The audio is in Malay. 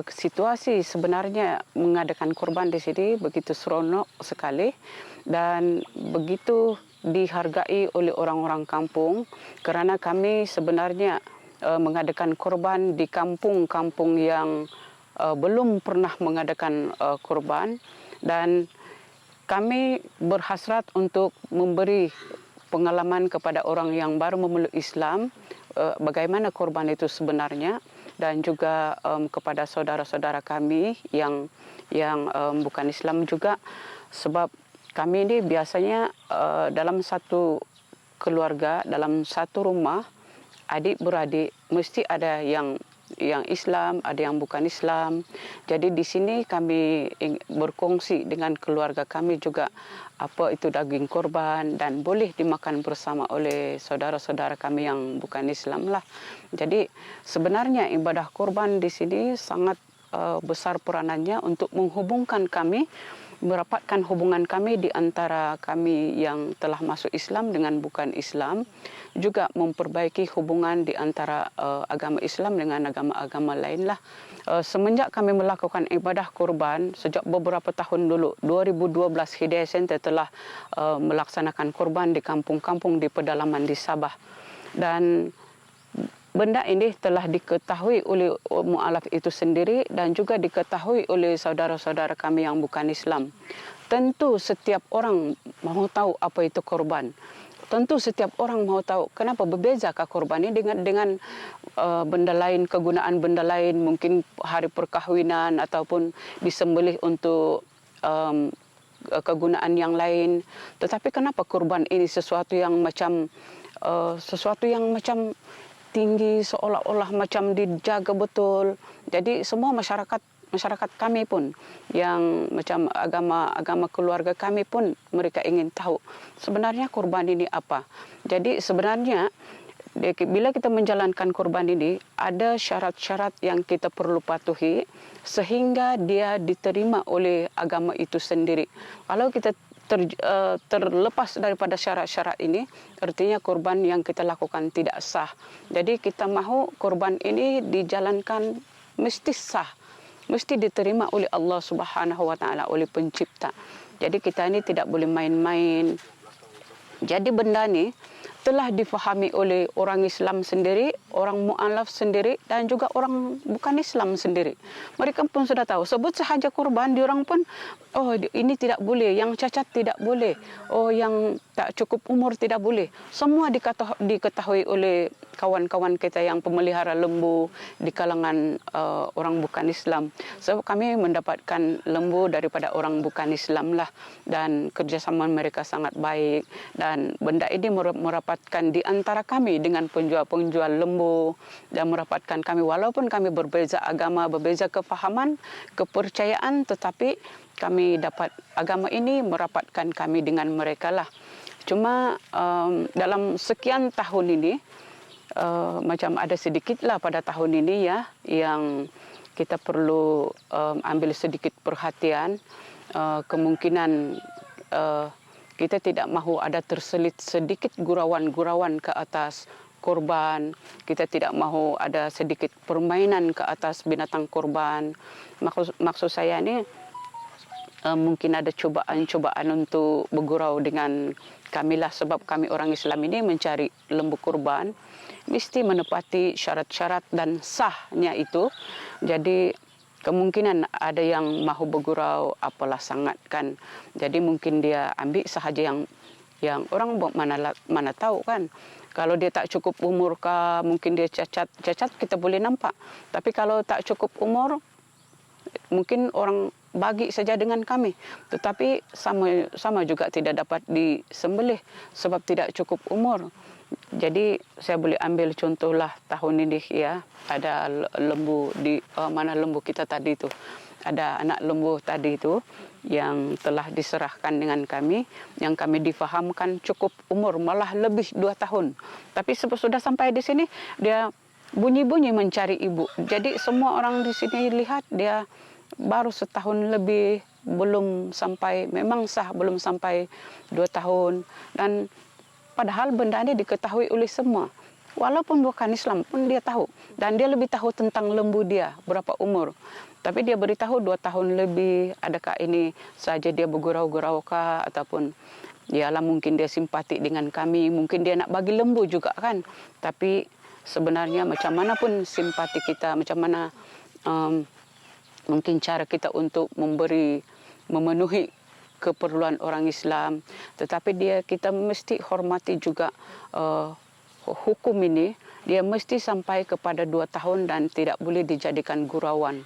situasi sebenarnya mengadakan kurban di sini begitu seronok sekali dan begitu dihargai oleh orang-orang kampung kerana kami sebenarnya mengadakan kurban di kampung-kampung yang belum pernah mengadakan kurban dan kami berhasrat untuk memberi pengalaman kepada orang yang baru memeluk Islam bagaimana kurban itu sebenarnya dan juga kepada saudara-saudara kami yang bukan Islam juga sebab kami ini biasanya dalam satu keluarga dalam satu rumah adik beradik mesti ada yang Islam, ada yang bukan Islam. Jadi di sini kami berkongsi dengan keluarga kami juga apa itu daging korban dan boleh dimakan bersama oleh saudara-saudara kami yang bukan Islam lah. Jadi sebenarnya ibadah korban di sini sangat besar peranannya untuk menghubungkan kami, merapatkan hubungan kami di antara kami yang telah masuk Islam dengan bukan Islam, juga memperbaiki hubungan di antara agama Islam dengan agama-agama lain lah. Semenjak kami melakukan ibadah kurban sejak beberapa tahun dulu, 2012 Hidayah Center telah melaksanakan kurban di kampung-kampung di pedalaman di Sabah dan benda ini telah diketahui oleh mualaf itu sendiri dan juga diketahui oleh saudara-saudara kami yang bukan Islam. Tentu setiap orang mahu tahu apa itu korban. Tentu setiap orang mahu tahu kenapa berbezakah korban ini dengan benda lain, kegunaan benda lain, mungkin hari perkahwinan ataupun disembelih untuk kegunaan yang lain. Tetapi kenapa korban ini sesuatu yang macam tinggi seolah-olah macam dijaga betul. Jadi semua masyarakat kami pun yang macam agama keluarga kami pun mereka ingin tahu sebenarnya kurban ini apa. Jadi sebenarnya bila kita menjalankan kurban ini ada syarat-syarat yang kita perlu patuhi sehingga dia diterima oleh agama itu sendiri. Kalau kita terlepas daripada syarat-syarat ini, artinya kurban yang kita lakukan tidak sah. Jadi kita mahu kurban ini dijalankan mesti sah, mesti diterima oleh Allah Subhanahu Wa Taala, oleh Pencipta. Jadi kita ini tidak boleh main-main. Jadi benda ni telah difahami oleh orang Islam sendiri, orang mu'alaf sendiri dan juga orang bukan Islam sendiri. Mereka pun sudah tahu. Sebut sahaja kurban, diorang pun, oh ini tidak boleh, yang cacat tidak boleh, oh yang tak cukup umur tidak boleh. Semua diketahui oleh kawan-kawan kita yang pemelihara lembu di kalangan orang bukan Islam. Sebab kami mendapatkan lembu daripada orang bukan Islam lah dan kerjasama mereka sangat baik dan benda ini merapatkan di antara kami dengan penjual-penjual lembu dan merapatkan kami walaupun kami berbeza agama, berbeza kefahaman, kepercayaan, tetapi kami dapat agama ini merapatkan kami dengan mereka lah. Cuma dalam sekian tahun ini macam ada sedikitlah pada tahun ini ya yang kita perlu ambil sedikit perhatian, kemungkinan kita tidak mahu ada terselit sedikit gurauan-gurauan ke atas korban. Kita tidak mahu ada sedikit permainan ke atas binatang korban. Maksud saya ni mungkin ada cobaan-cobaan untuk bergurau dengan kami lah sebab kami orang Islam ini mencari lembu kurban mesti menepati syarat-syarat dan sahnya itu. Jadi kemungkinan ada yang mahu bergurau apalah sangat kan. Jadi mungkin dia ambil sahaja yang orang mana tahu kan. Kalau dia tak cukup umur kah, mungkin dia cacat kita boleh nampak. Tapi kalau tak cukup umur, mungkin orang bagi saja dengan kami. Tetapi sama juga tidak dapat disembelih sebab tidak cukup umur. Jadi saya boleh ambil contohlah tahun ini ya, ada lembu di mana lembu kita tadi itu. Ada anak lembu tadi itu yang telah diserahkan dengan kami, yang kami difahamkan cukup umur malah lebih 2 tahun. Tapi sudah sampai di sini dia bunyi-bunyi mencari ibu. Jadi semua orang di sini lihat dia baru setahun lebih, belum sampai, memang sah belum sampai 2 tahun dan padahal benda ini diketahui oleh semua. walaupun bukan Islam pun dia tahu. Dan dia lebih tahu tentang lembu dia, berapa umur. Tapi dia beritahu 2 tahun lebih, adakah ini saja dia bergurau-gurau kah, ataupun yalah mungkin dia simpati dengan kami, mungkin dia nak bagi lembu juga kan. Tapi sebenarnya macam mana pun simpati kita, macam mana mungkin cara kita untuk memenuhi keperluan orang Islam, tetapi kita mesti hormati juga hukum ini. Dia mesti sampai kepada 2 tahun dan tidak boleh dijadikan gurauan.